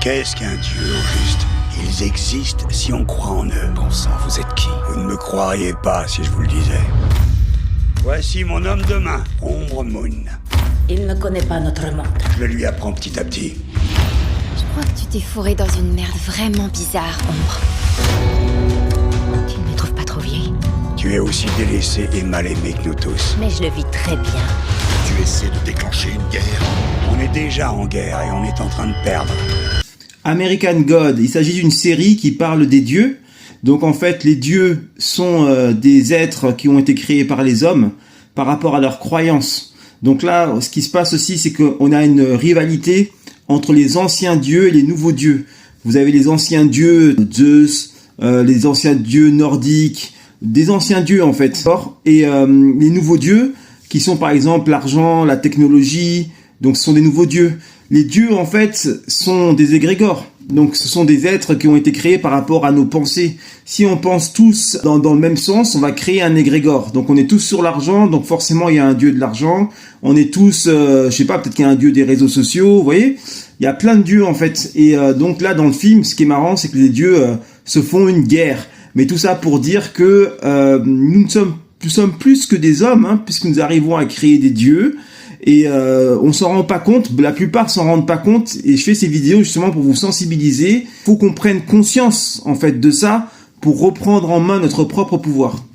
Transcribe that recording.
Qu'est-ce qu'un dieu, au juste? Ils existent si on croit en eux. Bon sang, vous êtes qui? Vous ne me croiriez pas si je vous le disais. Voici mon homme de main, Ombre Moon. Il ne connaît pas notre monde. Je le lui apprends petit à petit. Je crois que tu t'es fourré dans une merde vraiment bizarre, Ombre. Tu ne me trouves pas trop vieille? Tu es aussi délaissé et mal aimé que nous tous. Mais je le vis très bien. Tu essaies de déclencher une guerre? On est déjà en guerre et on est en train de perdre. American God, il s'agit d'une série qui parle des dieux. Donc en fait, les dieux sont des êtres qui ont été créés par les hommes par rapport à leurs croyances. Donc là, ce qui se passe aussi, c'est qu'on a une rivalité entre les anciens dieux et les nouveaux dieux. Vous avez les anciens dieux, Zeus, les anciens dieux nordiques, des anciens dieux en fait. Et les nouveaux dieux, qui sont par exemple l'argent, la technologie, donc ce sont des nouveaux dieux. Les dieux en fait sont des égrégores. Donc ce sont des êtres qui ont été créés par rapport à nos pensées. Si on pense tous dans le même sens, on va créer un égrégore. Donc on est tous sur l'argent, donc forcément il y a un dieu de l'argent. On est tous, je sais pas, peut-être qu'il y a un dieu des réseaux sociaux, vous voyez. Il y a plein de dieux en fait. Et donc là dans le film, ce qui est marrant, c'est que les dieux se font une guerre. Mais tout ça pour dire que nous sommes plus que des hommes, hein, puisque nous arrivons à créer des dieux. Et on s'en rend pas compte, la plupart s'en rendent pas compte, et je fais ces vidéos justement pour vous sensibiliser. Faut qu'on prenne conscience en fait de ça pour reprendre en main notre propre pouvoir.